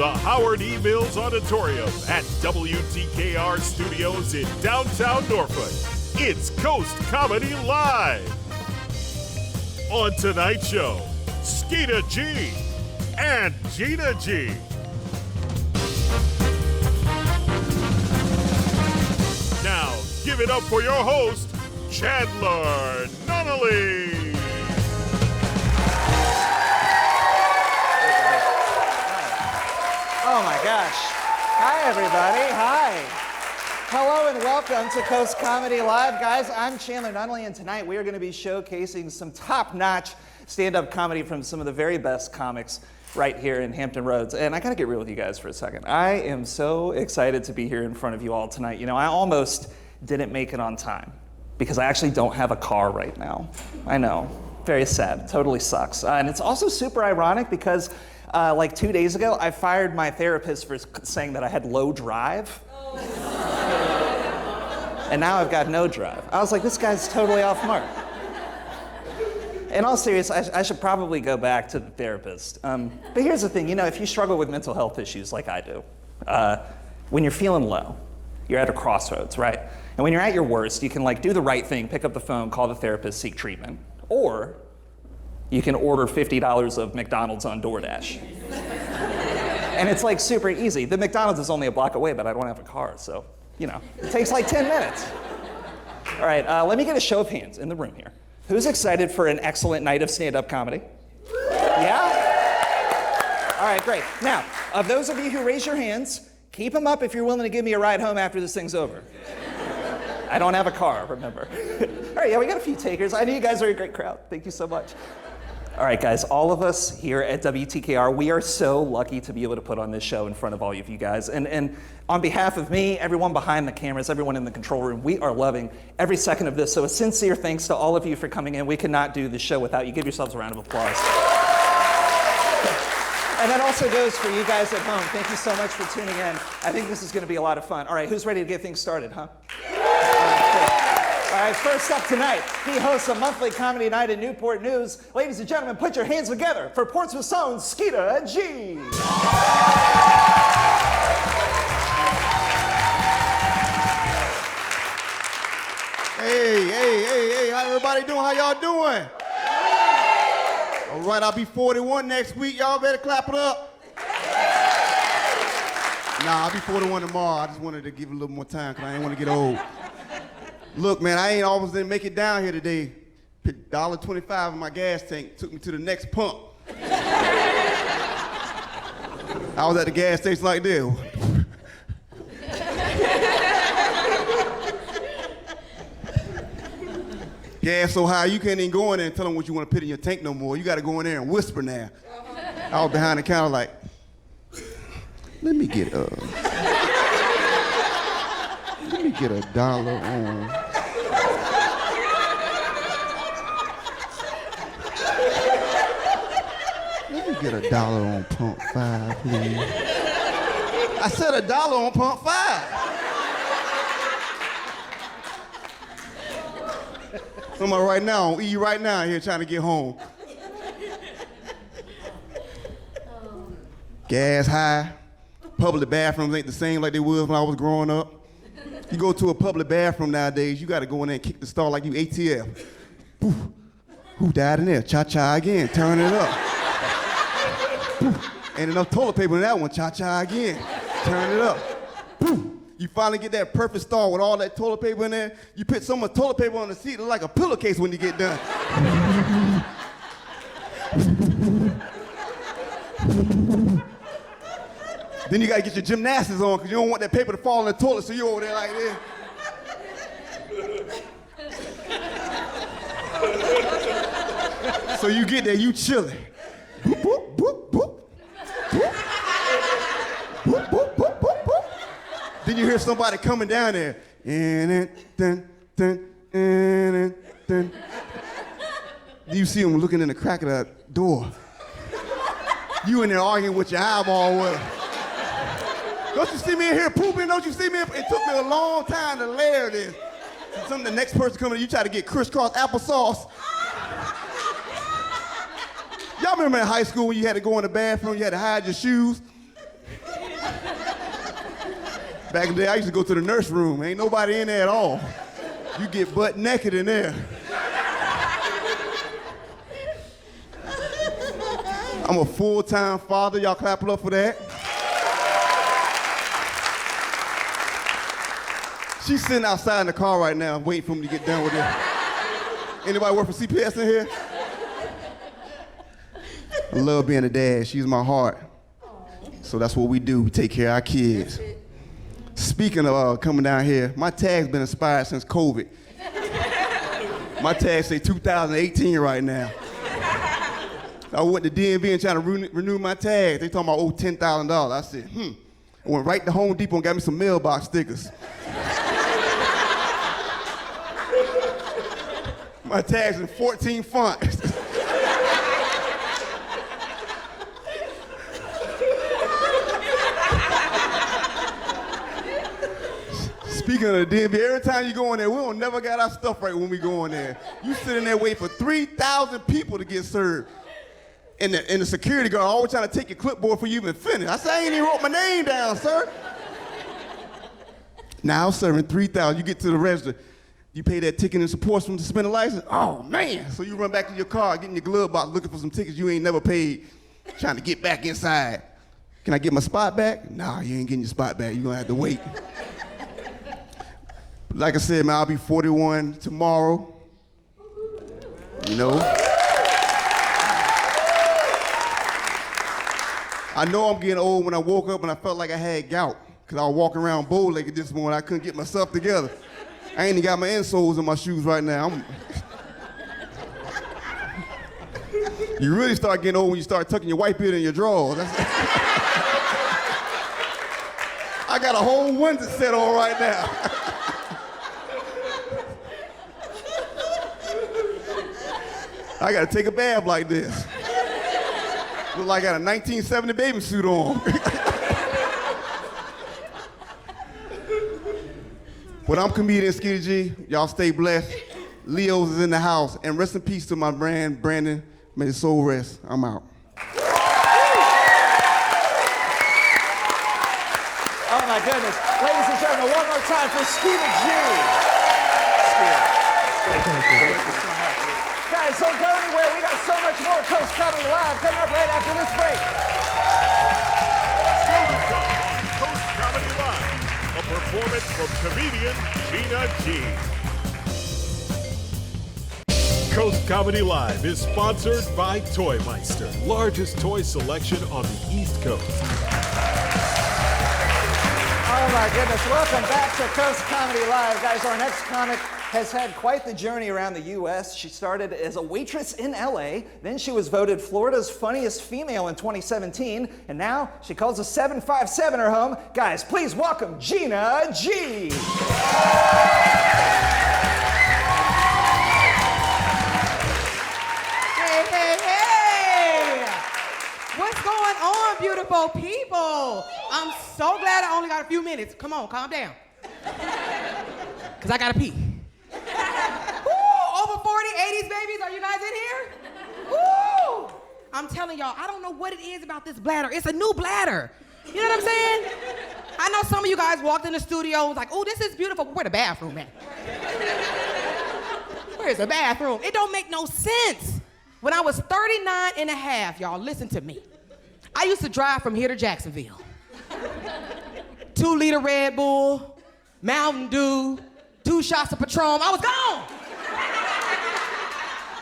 the Howard E. Mills Auditorium at WTKR Studios in downtown Norfolk. It's Coast Comedy Live. On tonight's show, Skeeta G and Gina G. Now, give it up for your host, Chandler Nunnally. Oh my gosh. Hi, everybody. Hi. Hello and welcome to Coast Comedy Live. Guys, I'm Chandler Nunnally, and tonight we are going to be showcasing some top-notch stand-up comedy from some of the very best comics right here in Hampton Roads. And I got to get real with you guys for a second. I am so excited to be here in front of you all tonight. You know, I almost didn't make it on time because I actually don't have a car right now. I know. Very sad. Totally sucks. And it's also super ironic because like 2 days ago, I fired my therapist for saying that I had low drive. And now I've got no drive. I was like, this guy's totally off mark. In all seriousness, I should probably go back to the therapist. But here's the thing, you know, if you struggle with mental health issues like I do, when you're feeling low, you're at a crossroads, right? And when you're at your worst, you can like do the right thing, pick up the phone, call the therapist, seek treatment. Or you can order $50 of McDonald's on DoorDash. And it's like super easy. The McDonald's is only a block away, but I don't have a car, so, you know, it takes like 10 minutes. All right, let me get a show of hands in the room here. Who's excited for an excellent night of stand-up comedy? Yeah? All right, great. Now, of those of you who raise your hands, keep them up if you're willing to give me a ride home after this thing's over. I don't have a car, remember. All right, yeah, we got a few takers. I know you guys are a great crowd. Thank you so much. All right, guys, all of us here at WTKR, we are so lucky to be able to put on this show in front of all of you guys. And on behalf of me, everyone behind the cameras, everyone in the control room, we are loving every second of this. So a sincere thanks to all of you for coming in. We could not do the show without you. Give yourselves a round of applause. And that also goes for you guys at home. Thank you so much for tuning in. I think this is going to be a lot of fun. All right, who's ready to get things started, huh? All right, first up tonight, he hosts a monthly comedy night in Newport News. Ladies and gentlemen, put your hands together for Portsmouth's own Skeeter G. Hey, how everybody doing? How y'all doing? All right, I'll be 41 next week. Y'all better clap it up. Nah, I'll be 41 tomorrow. I just wanted to give it a little more time because I didn't want to get old. Look, man, I ain't always didn't make it down here today. $1.25 in my gas tank took me to the next pump. I was at the gas station like this. Gas so high, you can't even go in there and tell them what you want to put in your tank no more. You got to go in there and whisper now. I was behind the counter like, let me get $1 on. Let me get $1 on pump 5, please. I said $1 on pump 5. Somebody right now on E right now here trying to get home. Gas high. Public bathrooms ain't the same like they was when I was growing up. You go to a public bathroom nowadays, you gotta go in there and kick the stall like you ATF. Poof. Who died in there? Cha-cha again, turn it up. Poof. Ain't enough toilet paper in that one, cha-cha again, turn it up. Poof. You finally get that perfect stall with all that toilet paper in there. You put so much toilet paper on the seat, it's like a pillowcase when you get done. Then you gotta get your gymnastics on because you don't want that paper to fall in the toilet, so you're over there like this. So you get there, you chilling. Boop, boop, boop, boop. Boop. Boop, boop, boop, boop, boop. Then you hear somebody coming down there. Then you see them looking in the crack of the door. You in there arguing with your eyeball with them. Don't you see me in here pooping? Don't you see me? It took me a long time to layer this. The next person coming in, you try to get crisscross applesauce. Y'all remember in high school when you had to go in the bathroom, you had to hide your shoes? Back in the day, I used to go to the nurse room. Ain't nobody in there at all. You get butt naked in there. I'm a full-time father. Y'all clap it up for that. She's sitting outside in the car right now, waiting for me to get done with it. Anybody work for CPS in here? I love being a dad. She's my heart. So that's what we do. We take care of our kids. Speaking of coming down here, my tag's been expired since COVID. My tag say 2018 right now. I went to DMV and tried to renew my tag. They talking about, oh, $10,000. I said, I went right to Home Depot and got me some mailbox stickers. My tag's in 14 fonts. Speaking of the DMV, every time you go in there, we don't never got our stuff right when we go in there. You sit in there waiting for 3,000 people to get served. And the security guard always trying to take your clipboard before you even finish. I said, I ain't even wrote my name down, sir. Now I'm serving 3,000. You get to the register. You pay that ticket and supports from the suspended license. Oh, man. So you run back to your car, get in your glove box, looking for some tickets you ain't never paid, trying to get back inside. Can I get my spot back? Nah, you ain't getting your spot back. You're going to have to wait. Like I said, man, I'll be 41 tomorrow. You know? I know I'm getting old when I woke up and I felt like I had gout, because I was walking around bow-legged this morning. I couldn't get myself together. I ain't even got my insoles in my shoes right now. You really start getting old when you start tucking your white beard in your drawers. I got a whole onesie set on right now. I gotta take a bath like this. Look like I got a 1970 bathing suit on. But I'm comedian Skeeter G. Y'all stay blessed. Leo's is in the house. And rest in peace to my brand, Brandon. May his soul rest. I'm out. Oh my goodness. Ladies and gentlemen, one more time for Gina G. Guys, don't go anywhere. We got so much more Coast Comedy Live coming up right after this break. Coast Comedy Live, a performance from comedian Gina G. Coast Comedy Live is sponsored by Toy Meister, largest toy selection on the East Coast. Oh my goodness, welcome back to Coast Comedy Live. Guys, our next comic has had quite the journey around the U.S. She started as a waitress in L.A., then she was voted Florida's funniest female in 2017, and now she calls a 757 her home. Guys, please welcome Gina G. Hey, hey, hey! What's going on, beautiful people? I'm so glad I only got a few minutes. Come on, calm down. Because I gotta pee. Woo! Over 40, 80s babies, are you guys in here? Woo! I'm telling y'all, I don't know what it is about this bladder. It's a new bladder. You know what I'm saying? I know some of you guys walked in the studio and was like, oh, this is beautiful. Where the bathroom at? Where's the bathroom? It don't make no sense. When I was 39 and a half, y'all, listen to me. I used to drive from here to Jacksonville. 2-liter Red Bull, Mountain Dew, 2 shots of Patron. I was gone.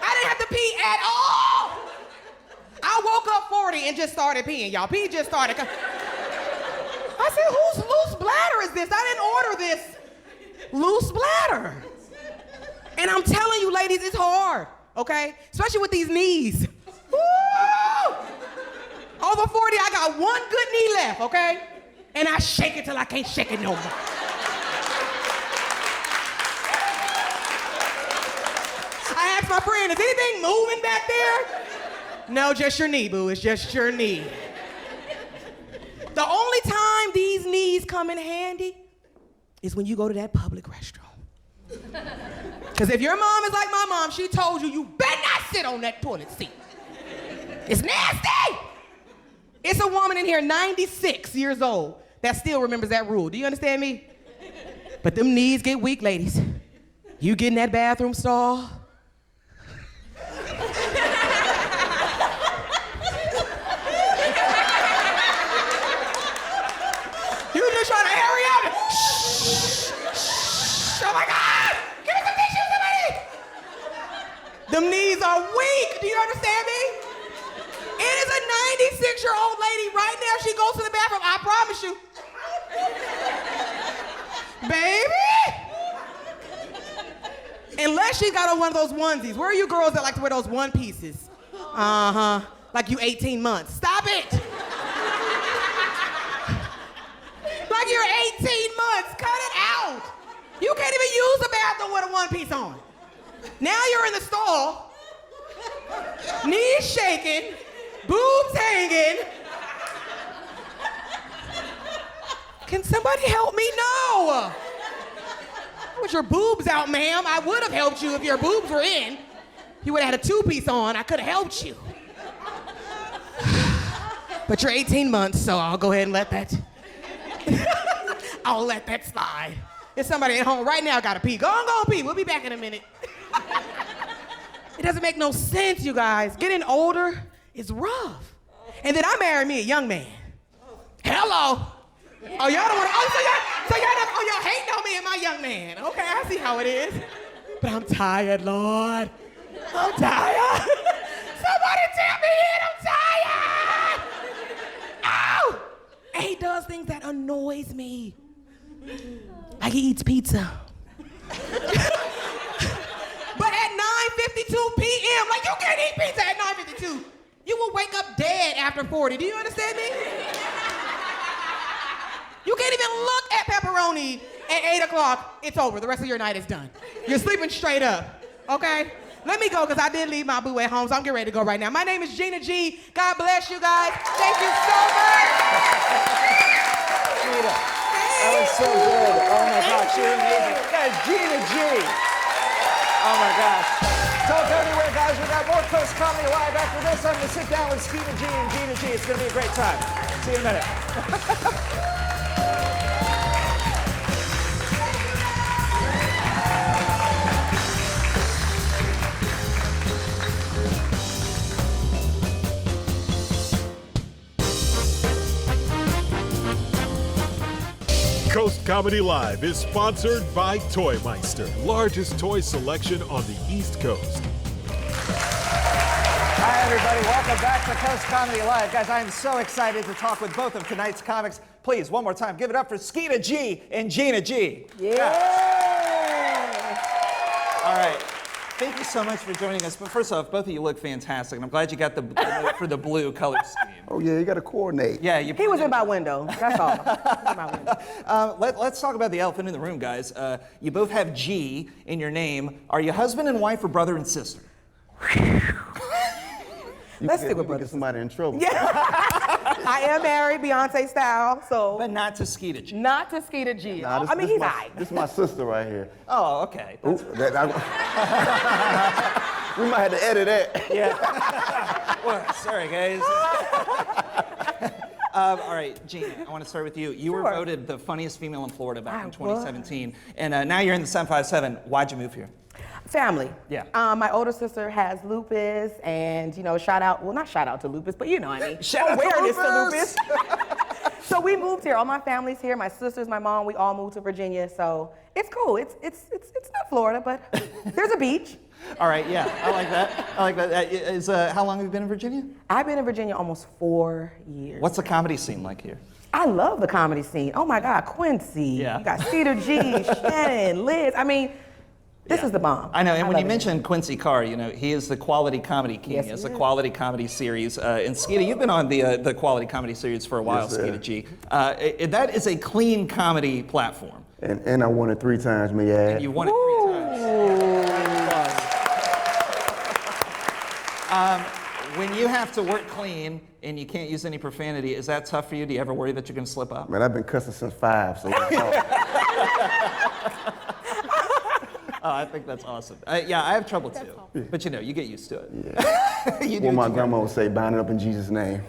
I didn't have to pee at all. I woke up 40 and just started peeing, y'all. Pee just started. I said, whose loose bladder is this? I didn't order this loose bladder. And I'm telling you, ladies, it's hard, okay? Especially with these knees. Woo! Over 40, I got one good knee left, okay? And I shake it till I can't shake it no more. I asked my friend, is anything moving back there? No, just your knee, boo. It's just your knee. The only time these knees come in handy is when you go to that public restroom. Because if your mom is like my mom, she told you, you better not sit on that toilet seat. It's nasty. It's a woman in here, 96 years old. that still remembers that rule. Do you understand me? But them knees get weak, ladies. You get in that bathroom stall. You just trying to hurry up. Shh. Oh my God! Give me some tissue, somebody! Them knees are weak. Do you understand me? It is a 96-year-old lady right now. She goes to the bathroom. I promise you. Baby! Unless she got on one of those onesies. Where are you girls that like to wear those one pieces? Uh-huh. Like you 18 months. Stop it! Like you're 18 months. Cut it out. You can't even use the bathroom with a one piece on. Now you're in the stall. Knees shaking. Boobs hanging. Can somebody help me? No. With your boobs out, ma'am, I would have helped you if your boobs were in. You would have had a two-piece on. I could have helped you. But you're 18 months, so I'll go ahead and let that. I'll let that slide. There's somebody at home right now got to pee. Go on, pee. We'll be back in a minute. It doesn't make no sense, you guys. Getting older is rough. And then I married me a young man. Hello. Oh, y'all don't want to. Oh, y'all hating on me and my young man. Okay, I see how it is. But I'm tired, Lord. I'm tired. Somebody tell me it. I'm tired. Ow! And he does things that annoys me. Like he eats pizza. But at 9:52 p.m., like you can't eat pizza at 9:52. You will wake up dead after 40. Do you understand me? You can't even look at pepperoni at 8 o'clock. It's over. The rest of your night is done. You're sleeping straight up, okay? Let me go, because I did leave my boo at home, so I'm getting ready to go right now. My name is Gina G. God bless you guys. Thank you so much. Skeeta, that was so good. Oh my gosh, you're amazing. Guys, Gina G. Oh my gosh. Don't go anywhere, guys. We got more Coast Comedy Live after this. I'm going to sit down with Skeeter G and Gina G. It's going to be a great time. See you in a minute. Coast Comedy Live is sponsored by Toy Meister, largest toy selection on the East Coast. Hi, everybody. Welcome back to Coast Comedy Live. Guys, I am so excited to talk with both of tonight's comics. Please, one more time, give it up for Skeeta G and Gina G. Yeah. All right. Thank you so much for joining us. But first off, both of you look fantastic. And I'm glad you got the note for the blue color scheme. Oh yeah, you got to coordinate. Yeah, He was in my window. That's all. He was in my window. Let's talk about the elephant in the room, guys. You both have G in your name. Are you husband and wife or brother and sister? Let's stick with get brothers. somebody in trouble. Yeah. I am married, Beyonce style, so. But not to Skeeta G. Not to Skeeter G. Nah, I mean, he's high. This is my sister right here. Oh, okay. Ooh, we might have to edit that. Yeah. Well, sorry, guys. All right, Gina, I want to start with you. You were voted the funniest female in Florida back in 2017. And now you're in the 757. Why'd you move here? Family. Yeah. My older sister has lupus, and shout out, well, not shout out to lupus, but what I mean. Shout out to awareness to lupus. lupus. So we moved here. All my family's here. My sisters, my mom, we all moved to Virginia. So it's cool. It's not Florida, but there's a beach. All right, yeah, I like that. How long have you been in Virginia? I've been in Virginia almost 4 years. What's the comedy scene like here? I love the comedy scene. Oh my God, Quincy. Yeah. You got Skeeter G, Shannon, Liz. I mean, this is the bomb. I know, and when you love it. mentioned Quincy Carr, he is the quality comedy king. Yes, he has he the is. quality comedy series. And Skeeta, you've been on the quality comedy series for a while, Yes, sir. Skeeta G. That is a clean comedy platform. And I won it 3 times, may I add. And you won it 3 times. When you have to work clean and you can't use any profanity, is that tough for you? Do you ever worry that you're going to slip up? Man, I've been cussing since 5, so it's hard. Oh, I think that's awesome. Yeah, I have trouble too. But you get used to it. Yeah. You do Well, my what you grandma would say, bind it up in Jesus' name.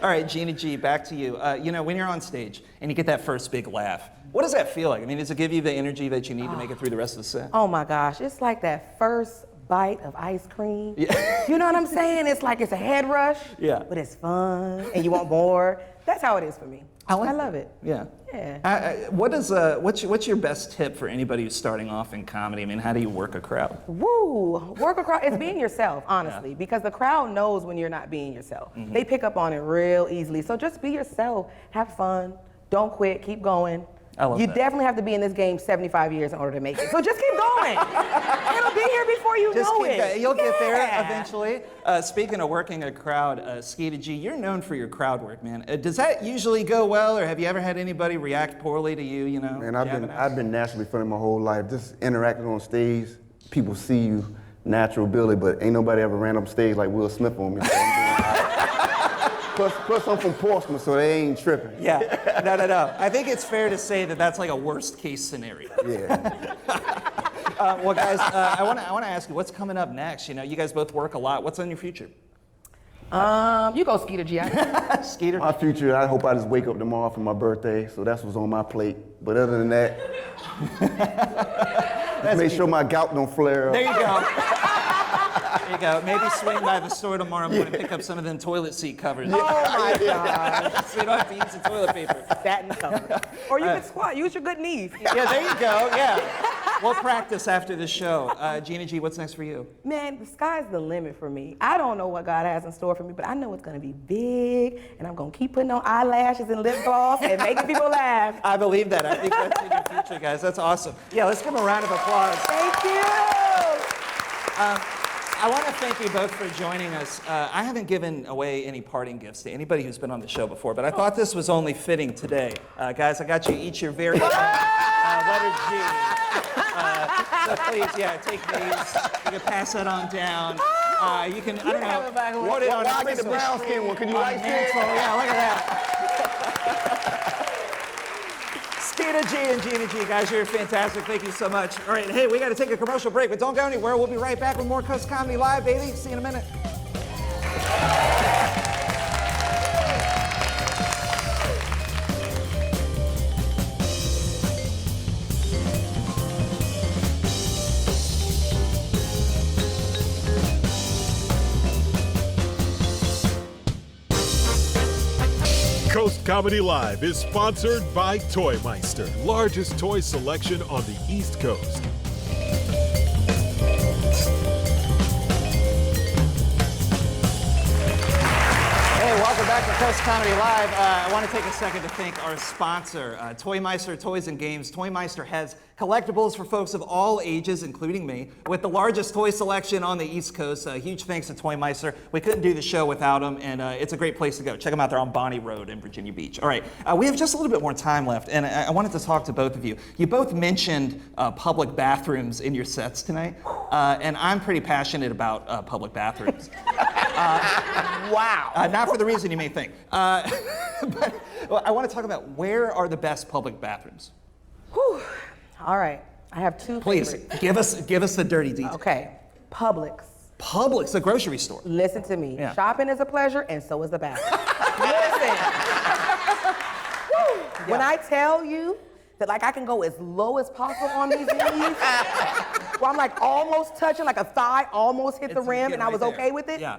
All right, Gina G, back to you. You know, when you're on stage and you get that first big laugh, what does that feel like? I mean, does it give you the energy that you need to make it through the rest of the set? Oh my gosh, it's like that first bite of ice cream. Yeah. You know what I'm saying? It's like it's a head rush, Yeah. but it's fun and you want more. That's how it is for me. I love it. Yeah. Yeah. What's your best tip for anybody who's starting off in comedy? I mean, how do you work a crowd? Woo! Work a crowd. It's being yourself, honestly, because the crowd knows when you're not being yourself. Mm-hmm. They pick up on it real easily. So just be yourself. Have fun. Don't quit. Keep going. I love you that. definitely have to be in this game 75 years in order to make it. So just keep going. It'll be here before you know it. You'll get there eventually. Speaking of working a crowd, Skeeta G, you're known for your crowd work, man. Does that usually go well, or have you ever had anybody react poorly to you? You know, Man, I've been naturally funny my whole life. Just interacting on stage, people see you natural Billy, but ain't nobody ever ran up stage like Will Smith on me. So I'm doing plus I'm from Portsmouth, so they ain't tripping. Yeah, no. I think it's fair to say that that's like a worst case scenario. Yeah. Well, guys, I want to ask you, what's coming up next? You know, you guys both work a lot. What's on your future? You go, Skeeter G. Skeeter? My future, I hope I just wake up tomorrow for my birthday, so that's what's on my plate. But other than that, just make sure my gout don't flare up. There you go. There you go. Maybe swing by the store tomorrow morning and pick up some of them toilet seat covers. Oh my God. So you don't have to use the toilet paper. Satin cover. Or you could squat. Use your good knees. Yeah, there you go. Yeah. We'll practice after the show. Gina G, what's next for you? Man, the sky's the limit for me. I don't know what God has in store for me, but I know it's gonna be big, and I'm gonna keep putting on eyelashes and lip gloss and making people laugh. I believe that. I think that's in your future, guys. That's awesome. Yeah, let's give them a round of applause. Thank you. I want to thank you both for joining us. I haven't given away any parting gifts to anybody who's been on the show before, but I thought this was only fitting today. Guys, I got you each your very own letter G. So please, yeah, take these. You can pass that on down. You can, I don't know, put it on I get the brown skin one. Can you like mantle. Yeah, look at that. Skeeter G and Gina G, guys, you're fantastic. Thank you so much. All right, hey, we got to take a commercial break, but don't go anywhere. We'll be right back with more Coast Comedy Live, baby. See you in a minute. Coast Comedy Live is sponsored by Toy Meister, largest toy selection on the East Coast. Hey, welcome back to Coast Comedy Live. I want to take a second to thank our sponsor, Toy Meister Toys and Games. Toy Meister has collectibles for folks of all ages, including me, with the largest toy selection on the East Coast. Huge thanks to Toy Meister. We couldn't do the show without them, and it's a great place to go. Check them out. They're on Bonnie Road in Virginia Beach. All right, we have just a little bit more time left, and I wanted to talk to both of you. You both mentioned public bathrooms in your sets tonight, and I'm pretty passionate about public bathrooms. Wow. Not for the reason you may think. But I want to talk about where are the best public bathrooms? Whew. All right. I have two Please, favorites. give us the dirty details. Okay. Publix. Publix, the grocery store. Listen to me. Yeah. Shopping is a pleasure, and so is the bathroom. Listen. Woo. When I tell you that like I can go as low as possible on these knees, where I'm like almost touching, like a thigh almost hit the It's rim, getting and I was right okay there. with it. Yeah.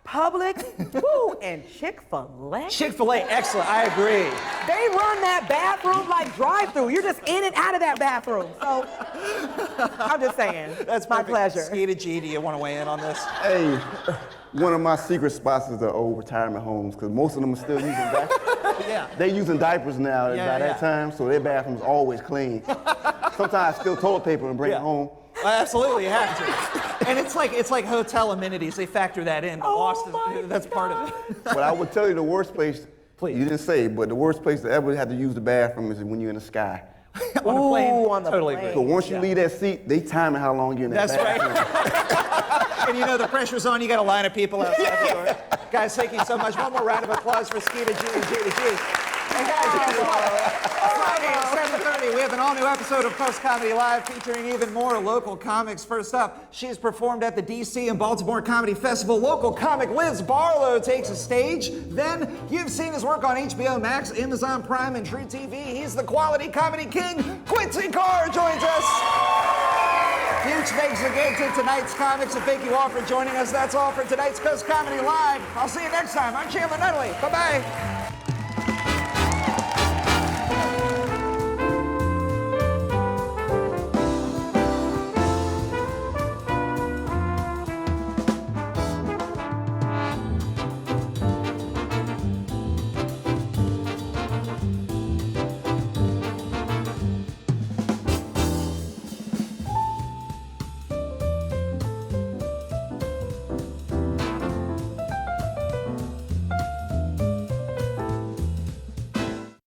Publix, woo, and Chick-fil-A. Chick-fil-A, excellent, I agree. They run that bathroom like drive-through. You're just in and out of that bathroom. So, I'm just saying. That's my perfect. pleasure. Skeeta G, do you want to weigh in on this? Hey, one of my secret spots is the old retirement homes, because most of them are still using diapers. Yeah. They using diapers now by that time, so their bathroom's always clean. Sometimes I steal toilet paper and bring it home. Absolutely, you have to. And it's like hotel amenities. They factor that in. That's part of it. But I would tell you the worst place, Please. you didn't say it, but the worst place to ever have to use the bathroom is when you're in the sky. On a plane, Ooh, on the totally plane. So agree. once you leave that seat, they time how long you're in that That's bathroom. right. And you know the pressure's on. You got a line of people outside the door. Guys, thank you so much. One more round of applause for Skeeta G and Gina G. Hey guys, guess what? Friday at 7:30, we have an all-new episode of Coast Comedy Live featuring even more local comics. First up, she's performed at the DC and Baltimore Comedy Festival. Local comic Liz Barlow takes a stage. Then, you've seen his work on HBO Max, Amazon Prime, and True TV. He's the quality comedy king. Quincy Carr joins us. Huge thanks again to tonight's comics, and thank you all for joining us. That's all for tonight's Coast Comedy Live. I'll see you next time. I'm Chandler Nutley. Bye-bye.